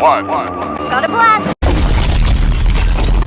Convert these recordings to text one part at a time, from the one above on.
Got a blast.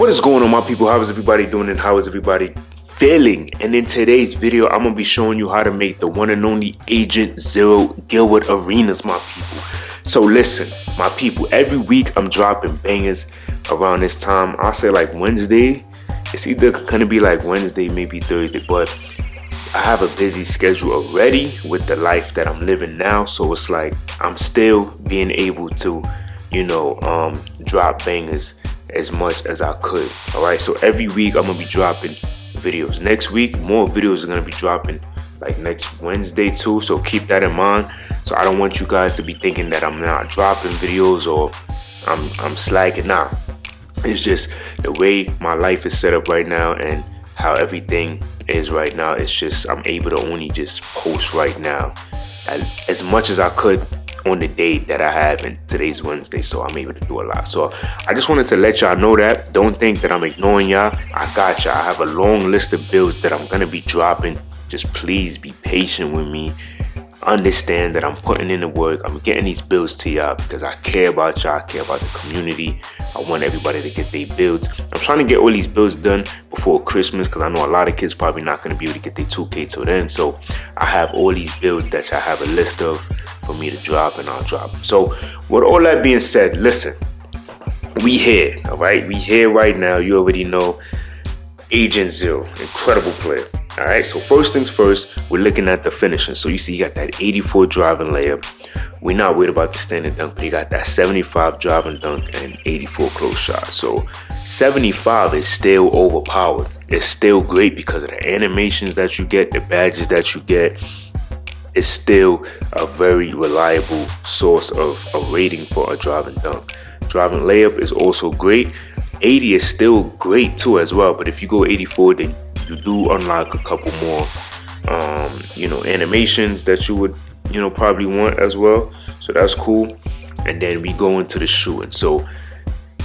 What is going on, my people? How is everybody doing and how is everybody feeling? And in today's video, I'm gonna be showing you how to make the one and only Agent Zero Gilbert Arenas, my people. So listen, my people, every week I'm dropping bangers around this time. I'll say like Wednesday. It's either gonna be like Wednesday, maybe Thursday, but I have a busy schedule already with the life that I'm living now. So it's like I'm still being able to, drop bangers as much as I could. All right, so every week I'm gonna be dropping videos. Next week, more videos are gonna be dropping like next Wednesday too, so keep that in mind. So I don't want you guys to be thinking that I'm not dropping videos or I'm slacking. Nah, it's just the way my life is set up right now and how everything is right now. It's just I'm able to only just post right now as much as I could on the day that I have, and today's Wednesday, so I'm able to do a lot. So I just wanted to let y'all know that. Don't think that I'm ignoring y'all. I got y'all. I have a long list of builds that I'm gonna be dropping. Just please be patient with me. Understand that I'm putting in the work. I'm getting these builds to y'all because I care about y'all. I care about the community. I want everybody to get their builds. I'm trying to get all these builds done before Christmas because I know a lot of kids probably not going to be able to get their 2K till then. So I have all these builds that y'all have a list of for me to drop, and I'll drop them. So with all that being said, listen, we here, all right? We here right now. You already know Agent Zero, incredible player. All right, so first things first, we're looking at the finishing. So you see, you got that 84 driving layup. We're not worried about the standing dunk, but you got that 75 driving dunk and 84 close shot. So 75 is still overpowered. It's still great because of the animations that you get, the badges that you get. It's still a very reliable source of a rating for a driving dunk. Driving layup is also great. 80 is still great too as well, but if you go 84, then you do unlock a couple more animations that you would probably want as well, so that's cool. And then we go into the shooting. So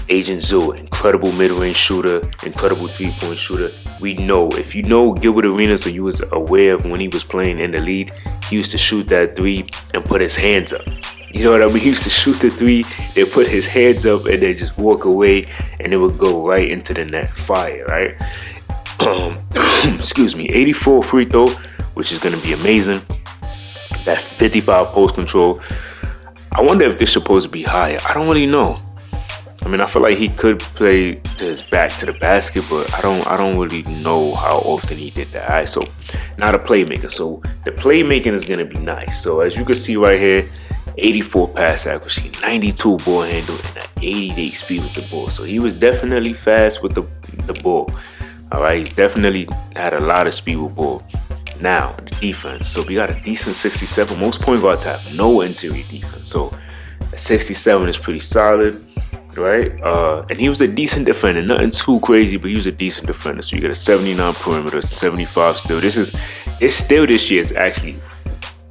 Agent Zero, incredible mid-range shooter, incredible three-point shooter. We know, if you know Gilbert Arenas, or you was aware of when he was playing in the league, he used to shoot that three and put his hands up. You know what I mean? He used to shoot the three, then put his hands up and then just walk away, and it would go right into the net. Fire, right? Excuse me. 84 free throw, which is going to be amazing. That 55 post control. I wonder if this is supposed to be higher. I don't really know. I mean, I feel like he could play to his back to the basket, but I don't really know how often he did that. All right, so now the playmaker. So the playmaking is going to be nice. So as you can see right here, 84 pass accuracy, 92 ball handle, and an 88 speed with the ball. So he was definitely fast with the ball. All right, he's definitely had a lot of speed with ball. Now, the defense. So we got a decent 67. Most point guards have no interior defense. So a 67 is pretty solid, right? And he was a decent defender. Nothing too crazy, but he was a decent defender. So you got a 79 perimeter, 75 still. This year is actually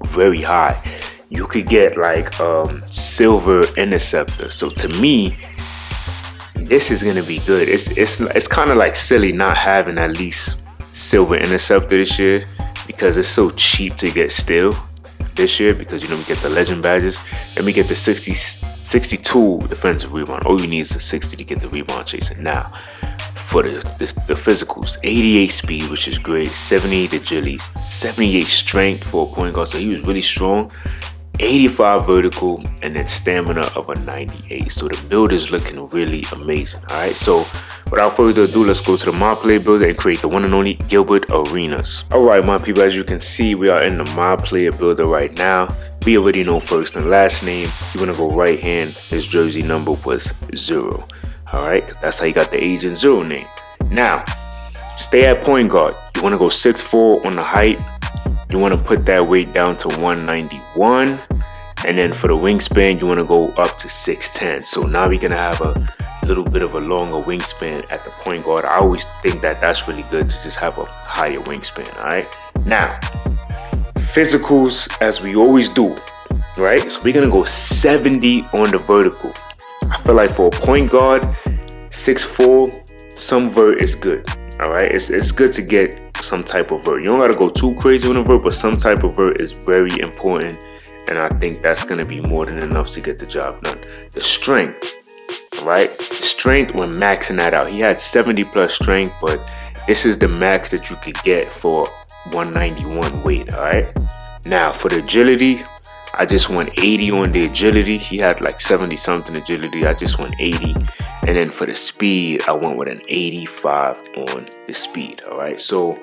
very high. You could get like silver interceptor. So to me, this is gonna be good. It's kind of like silly not having at least silver interceptor this year because it's so cheap to get still this year because we get the legend badges and we get the 62 defensive rebound. All you need is a 60 to get the rebound chasing. Now for the physicals, 88 speed, which is great, 78 agility, 78 strength for a point guard. So he was really strong. 85 vertical, and then stamina of a 98. So the build is looking really amazing. All right, so without further ado, let's go to the My Player builder and create the one and only Gilbert Arenas. All right, my people, as you can see, we are in the My Player builder right now. We already know first and last name. You want to go right hand. His jersey number was 0. All right, that's how you got the Agent Zero name. Now, stay at point guard. You want to go 6'4" on the height. You want to put that weight down to 191, and then for the wingspan you want to go up to 6'10". So now we're gonna have a little bit of a longer wingspan at the point guard. I always think that that's really good to just have a higher wingspan. All right, now physicals as we always do, right? So we're gonna go 70 on the vertical. I feel like for a point guard, 6'4", some vert is good. All right, it's good to get some type of vert. You don't gotta go too crazy on a vert, but some type of vert is very important and I think that's going to be more than enough to get the job done. The strength, right? Strength, when maxing that out, he had 70 plus strength, but this is the max that you could get for 191 weight. All right, now for the agility, I just went 80 on the agility. He had like 70 something agility. I just went 80. And then for the speed, I went with an 85 on the speed. All right, so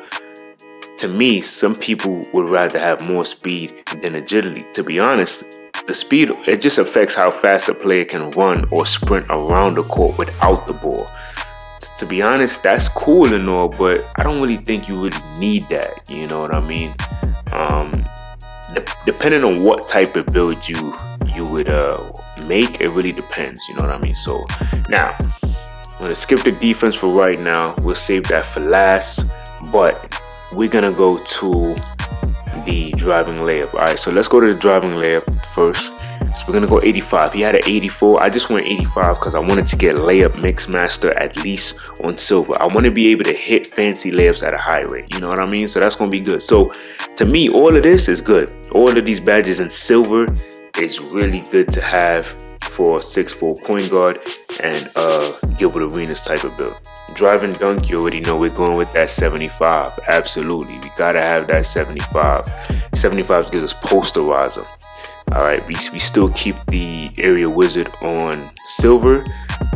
to me, some people would rather have more speed than agility. To be honest, the speed, it just affects how fast a player can run or sprint around the court without the ball. To be honest, that's cool and all, but I don't really think you really need that. You know what I mean? Depending on what type of build you would make, it really depends. You know what I mean? So now, I'm gonna skip the defense for right now. We'll save that for last, but we're gonna go to the driving layup. All right, so let's go to the driving layup first. So we're gonna go 85. He had an 84. I just went 85 because I wanted to get layup mix master at least on silver. I want to be able to hit fancy layups at a high rate. You know what I mean? So that's gonna be good. So to me, all of this is good. All of these badges in silver is really good to have for a 6'4" point guard and Gilbert Arenas type of build. Drive and dunk, you already know we're going with that 75. Absolutely, we gotta have that 75. 75 gives us posterizer. All right, we still keep the area wizard on silver,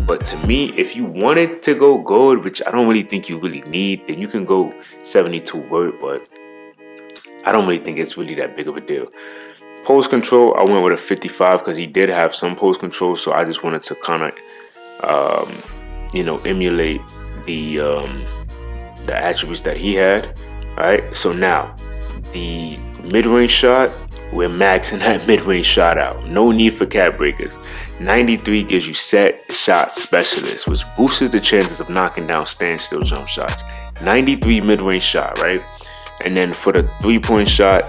but to me, if you wanted to go gold, which I don't really think you really need, then you can go 72 vert, but I don't really think it's really that big of a deal. Post control, I went with a 55 because he did have some post control, so I just wanted to kind of emulate the attributes that he had. All right, so now the mid-range shot, we're maxing that mid-range shot out. No need for cap breakers. 93 gives you set shot specialist, which boosts the chances of knocking down standstill jump shots. 93 mid-range shot, right? And then for the 3-point shot,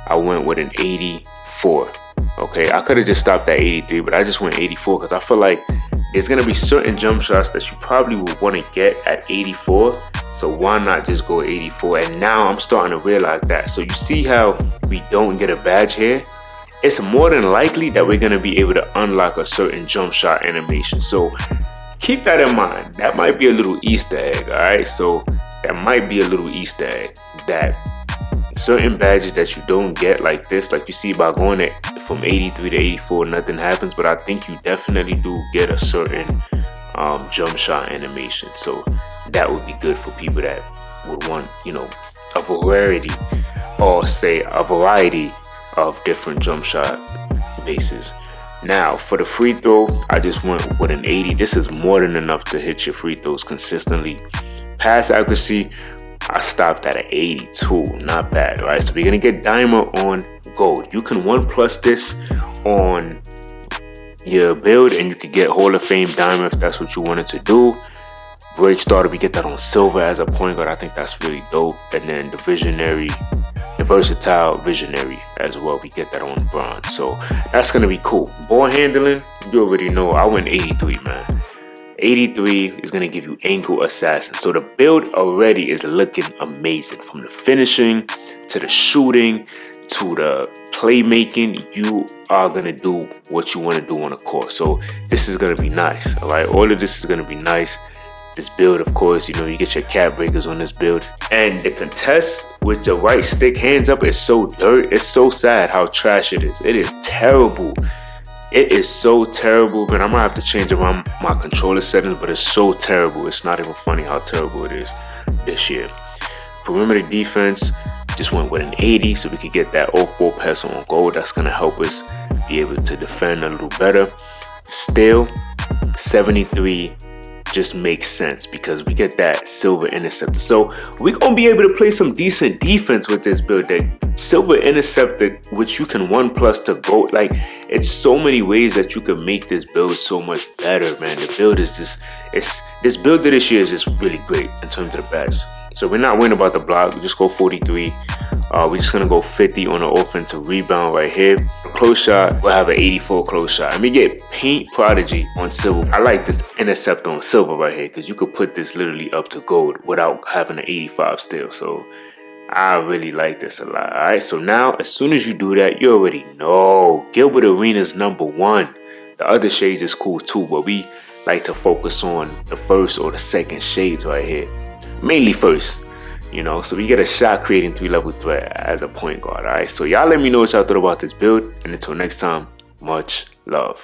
I went with an 84. Okay, I could have just stopped at 83, but I just went 84 because I feel like there's going to be certain jump shots that you probably would want to get at 84. So why not just go 84? And now I'm starting to realize that. So you see how we don't get a badge here? It's more than likely that we're going to be able to unlock a certain jump shot animation. So keep that in mind. That might be a little Easter egg, all right? So that might be a little Easter egg, that certain badges that you don't get like this, like you see by going from 83 to 84, nothing happens. But I think you definitely do get a certain jump shot animation. So that would be good for people that would want, a variety, or say a variety of different jump shot bases. Now for the free throw, I just went with an 80. This is more than enough to hit your free throws consistently. Pass accuracy, I stopped at an 82. Not bad. All right, so we're gonna get diamond on gold. You can 1+ this on your build and you could get Hall of Fame diamond if that's what you wanted to do. Break starter, we get that on silver as a point guard. I think that's really dope. And then the versatile visionary as well, we get that on bronze. So that's gonna be cool. Ball handling, you already know I went 83, man. 83 is going to give you ankle assassin. So the build already is looking amazing. From the finishing to the shooting to the playmaking, you are going to do what you want to do on the court. So this is going to be nice. All right, all of this is going to be nice. This build, of course, you get your cap breakers on this build. And the contest with the right stick hands up is so dirt. It's so sad how trash it is. It is terrible. It is so terrible, man. I'm gonna have to change around my controller settings, but it's so terrible. It's not even funny how terrible it is this year. Perimeter defense, just went with an 80 so we could get that off-ball pass on gold. That's gonna help us be able to defend a little better. Still, 73 just makes sense because we get that silver interceptor. So we're gonna be able to play some decent defense with this build. That silver interceptor, which you can 1+ to gold. Like, it's so many ways that you can make this build so much better, man. The build is just, this build of this year is just really great in terms of the badges. So we're not worrying about the block. We just go 43. We're just gonna go 50 on the offensive rebound right here. Close shot, we'll have an 84 close shot. And we get paint prodigy on silver. I like this intercept on silver right here because you could put this literally up to gold without having an 85 still. So I really like this a lot. Alright, so now as soon as you do that, you already know Gilbert Arenas #1. The other shades is cool too, but we like to focus on the first or the second shades right here. Mainly first. So we get a shot creating 3-level threat as a point guard. Alright, so y'all let me know what y'all thought about this build, and until next time, much love.